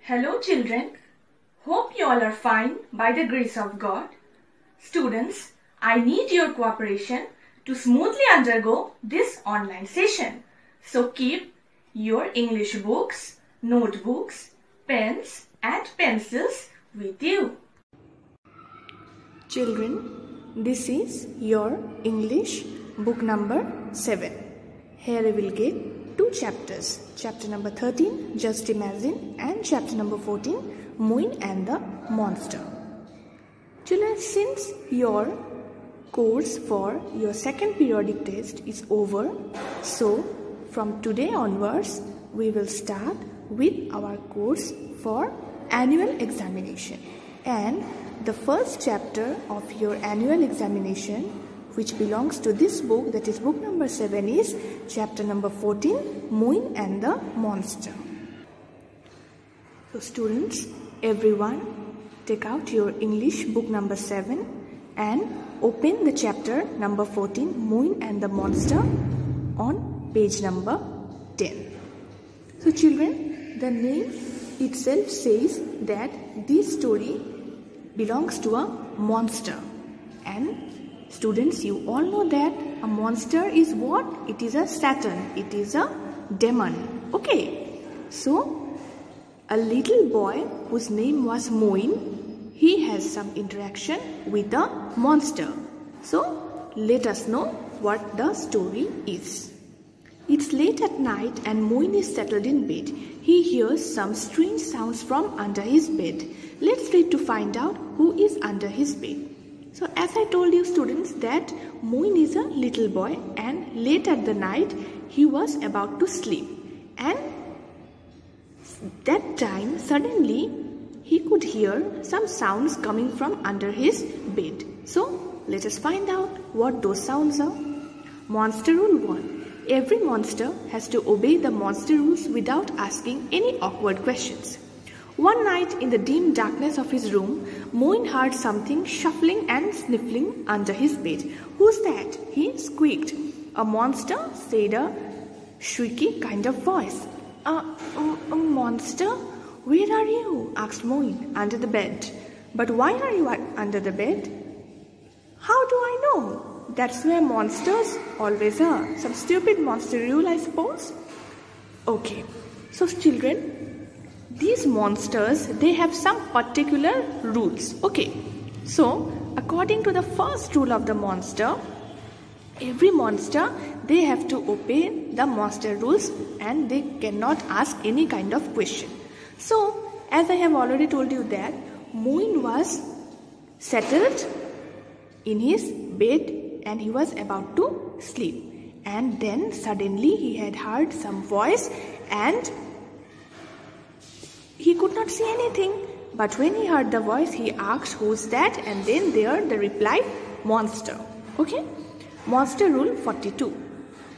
Hello children, hope you all are fine by the grace of God. Students, I need your cooperation to smoothly undergo this online session. So keep your English books, notebooks, pens and pencils with you. Children, this is your English book number 7. Here we will get 2 chapters. Chapter number 13, Just Imagine, and chapter number 14, Moin and the Monster. Children, since your course for your second periodic test is over, so from today onwards, we will start with our course for annual examination. And the first chapter of your annual examination, which belongs to this book, that is book number 7, is chapter number 14, Moin and the Monster. So students, everyone take out your English book number 7 and open the chapter number 14, Moin and the Monster, on page number 10. So children, the name itself says that this story belongs to a monster. And students, you all know that a monster is what? It is a Satan. It is a demon. Okay. So, a little boy whose name was Moin, he has some interaction with the monster. So, let us know what the story is. It's late at night and Moin is settled in bed. He hears some strange sounds from under his bed. Let's read to find out who is under his bed. So as I told you students that Moin is a little boy and late at the night he was about to sleep, and that time suddenly he could hear some sounds coming from under his bed. So let us find out what those sounds are. Monster rule 1. Every monster has to obey the monster rules without asking any awkward questions. One night in the dim darkness of his room, Moin heard something shuffling and sniffling under his bed. Who's that? He squeaked. A monster, said a shrieky kind of voice. A monster? Where are you? Asked Moin. Under the bed. But why are you under the bed? How do I know? That's where monsters always are. Some stupid monster rule, I suppose. Okay. So children, these monsters, they have some particular rules. Okay. So, according to the first rule of the monster, every monster, they have to obey the monster rules and they cannot ask any kind of question. So, as I have already told you that Moin was settled in his bed and he was about to sleep. And then suddenly he had heard some voice and he could not see anything. But when he heard the voice, he asked, who's that? And then there the reply, monster. Okay? Monster rule 42.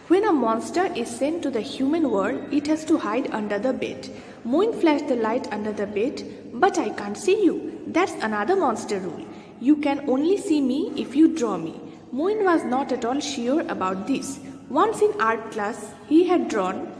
When a monster is sent to the human world, it has to hide under the bed. Moin flashed the light under the bed, but I can't see you. That's another monster rule. You can only see me if you draw me. Moin was not at all sure about this. Once in art class, he had drawn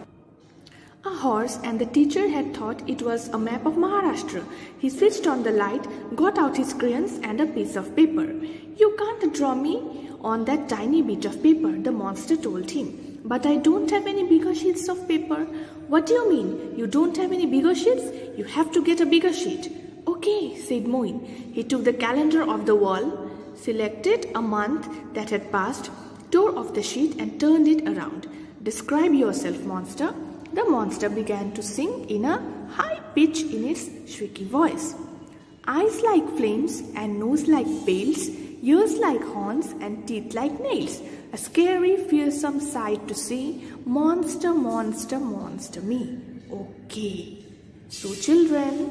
a horse and the teacher had thought it was a map of Maharashtra. He switched on the light, got out his crayons and a piece of paper. You can't draw me on that tiny bit of paper, the monster told him. But I don't have any bigger sheets of paper. What do you mean? You don't have any bigger sheets? You have to get a bigger sheet. Okay, said Moin. He took the calendar off the wall, selected a month that had passed, tore off the sheet and turned it around. Describe yourself, monster. The monster began to sing in a high pitch in its shrieky voice. Eyes like flames and nose like pails, ears like horns and teeth like nails. A scary, fearsome sight to see. Monster, monster, monster me. Okay. So children,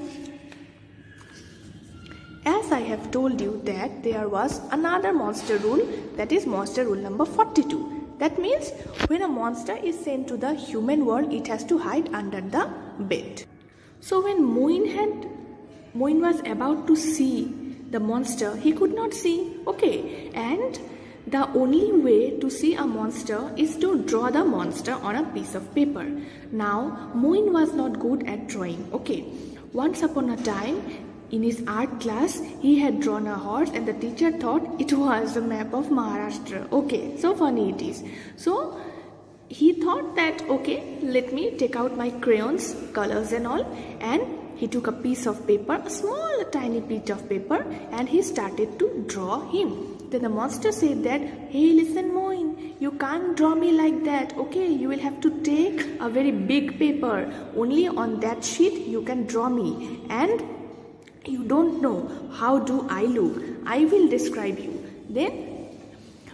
as I have told you that there was another monster rule, that is monster rule number 42. That means when a monster is sent to the human world, it has to hide under the bed. So when Moin was about to see the monster, he could not see. Okay, and the only way to see a monster is to draw the monster on a piece of paper. Now, Moin was not good at drawing. Okay, Once upon a time, in his art class, he had drawn a horse and the teacher thought it was a map of Maharashtra. Okay, so funny it is. So he thought that, okay, let me take out my crayons, colors and all, and he took a piece of paper, a small tiny piece of paper, and he started to draw him. Then the monster said that, hey, listen Moin, you can't draw me like that, okay? You will have to take a very big paper. Only on that sheet you can draw me. And you don't know how do I look. I will describe you. Then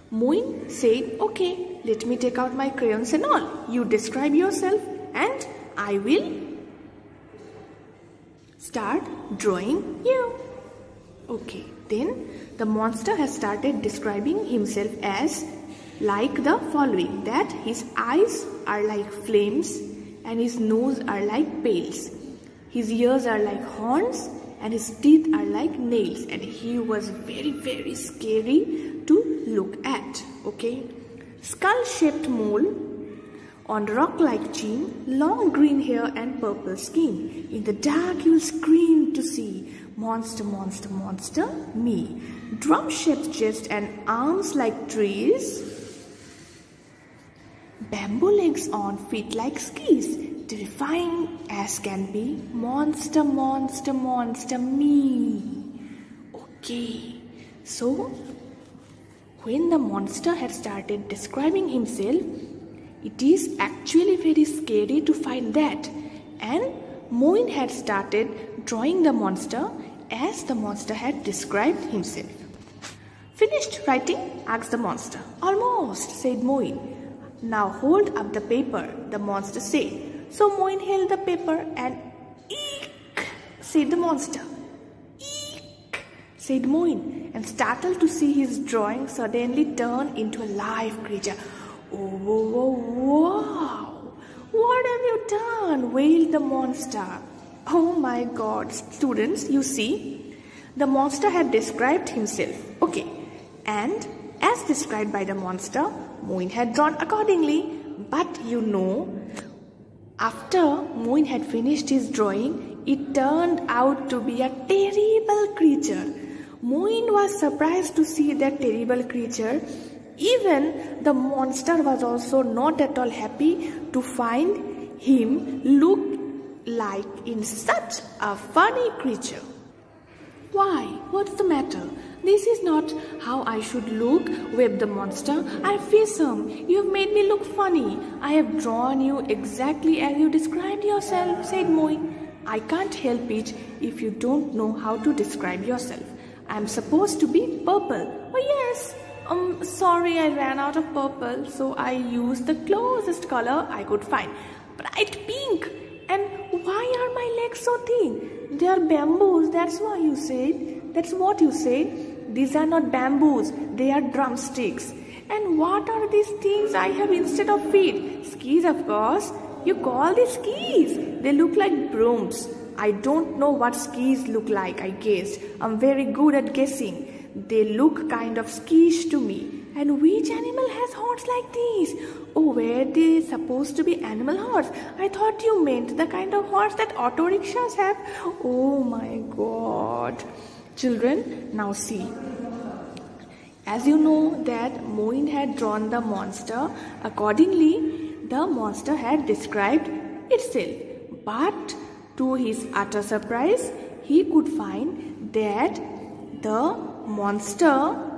Moin said, okay, let me take out my crayons and all. You describe yourself and I will start drawing you. Okay, then the monster has started describing himself as like the following, that his eyes are like flames and his nose are like pails. His ears are like horns and his teeth are like nails, and he was very, very scary to look at. Okay, skull-shaped mole on rock-like chin, long green hair and purple skin. In the dark you will scream to see monster, monster, monster, me. Drum-shaped chest and arms like trees, bamboo legs on feet like skis. Terrifying as can be, monster, monster, monster, me. Okay, so when the monster had started describing himself, it is actually very scary to find that. And Moin had started drawing the monster as the monster had described himself. Finished writing? Asked the monster. Almost, said Moin. Now hold up the paper, the monster said. So Moin held the paper and eek, said the monster. Eek, said Moin, and startled to see his drawing suddenly turn into a live creature. Oh, wow! What have you done? Wailed the monster. Oh my God, students, you see, the monster had described himself. Okay, and as described by the monster, Moin had drawn accordingly. But you know, after Moin had finished his drawing, it turned out to be a terrible creature. Moin was surprised to see that terrible creature. Even the monster was also not at all happy to find him look like in such a funny creature. Why? What's the matter? This is not how I should look, wept the monster. I am fearsome. You have made me look funny. I have drawn you exactly as you described yourself, said Moin. I can't help it if you don't know how to describe yourself. I am supposed to be purple. Oh yes. Sorry, I ran out of purple, so I used the closest color I could find. Bright pink. And why are my legs so thin? They are bamboos, that's why you said. That's what you said. These are not bamboos, they are drumsticks. And what are these things I have instead of feet? Skis, of course. You call these skis. They look like brooms. I don't know what skis look like, I guessed. I'm very good at guessing. They look kind of skis to me. And which animal has horns like these? Oh, were they supposed to be animal horns? I thought you meant the kind of horns that auto rickshaws have. Oh my God. Children, now see. As you know that Moin had drawn the monster, accordingly the monster had described itself. But to his utter surprise, he could find that the monster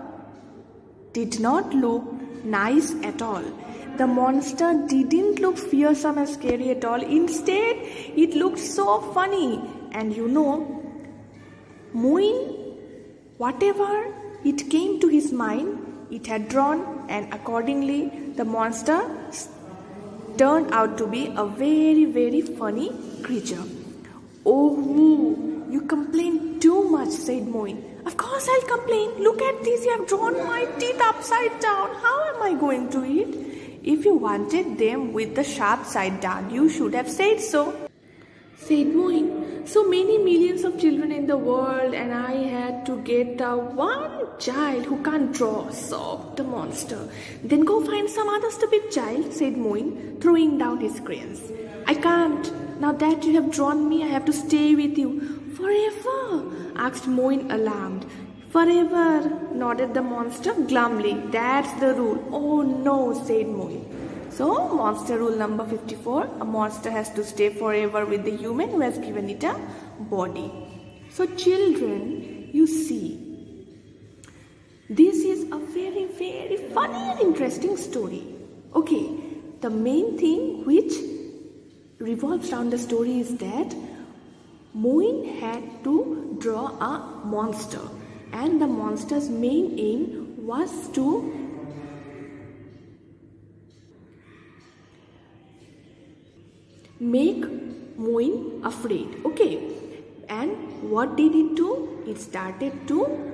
did not look nice at all. The monster didn't look fearsome and scary at all. Instead, it looked so funny. And you know, Moin, whatever it came to his mind, it had drawn, and accordingly the monster turned out to be a very, very funny creature. Oh, you complain too much, said Moin. Of course I'll complain. Look at this, you have drawn my teeth upside down. How am I going to eat? If you wanted them with the sharp side down, you should have said so, said Moin. So many millions of children in the world, and I had to get the one child who can't draw, sobbed the monster. Then go find some other stupid child, said Moin, throwing down his crayons. I can't. Now that you have drawn me, I have to stay with you. Forever? Asked Moin alarmed. Forever, nodded the monster glumly. That's the rule. Oh no, said Moin. So, monster rule number 54. A monster has to stay forever with the human who has given it a body. So children, you see, this is a very, very funny and interesting story. Okay, the main thing which revolves around the story is that Moin had to draw a monster, and the monster's main aim was to make Moin afraid. Okay, and what did it do? It started to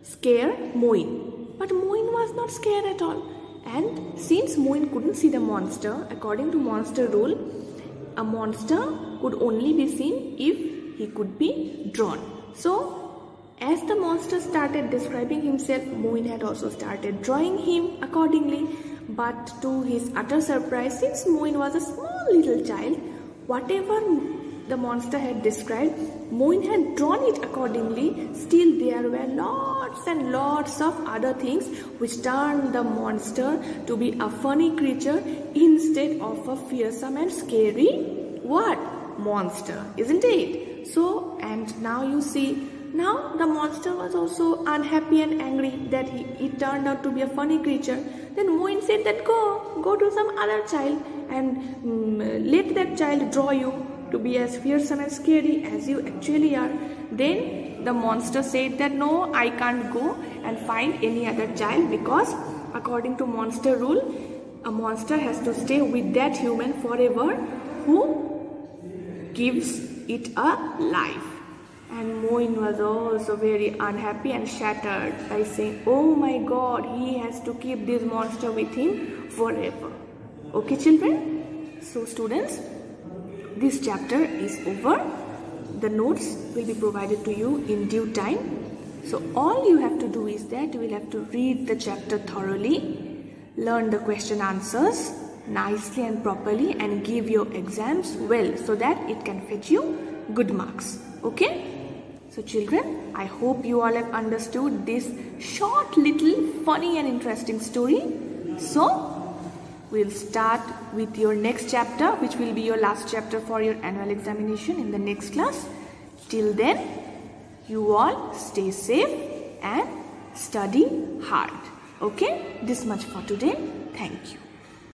scare Moin, but Moin was not scared at all. And since Moin couldn't see the monster, according to monster rule, a monster could only be seen if he could be drawn. So as the monster started describing himself, Moin had also started drawing him accordingly. But to his utter surprise, since Moin was a small little child, whatever the monster had described, Moin had drawn it accordingly. Still there were lots and lots of other things which turned the monster to be a funny creature instead of a fearsome and scary what? Monster, isn't it? So, and now you see, now the monster was also unhappy and angry that it turned out to be a funny creature. Then Moin said that go to some other child and let that child draw you to be as fearsome and scary as you actually are. Then the monster said that no, I can't go and find any other child, because according to monster rule, a monster has to stay with that human forever who gives it a life. And Moin was also very unhappy and shattered by saying, oh my God, he has to keep this monster with him forever. Okay children? So students, this chapter is over. The notes will be provided to you in due time. So all you have to do is that you will have to read the chapter thoroughly, learn the question answers nicely and properly, and give your exams well so that it can fetch you good marks. Okay? So children, I hope you all have understood this short little funny and interesting story. So we'll start with your next chapter, which will be your last chapter for your annual examination in the next class. Till then, you all stay safe and study hard. Okay? This much for today. Thank you.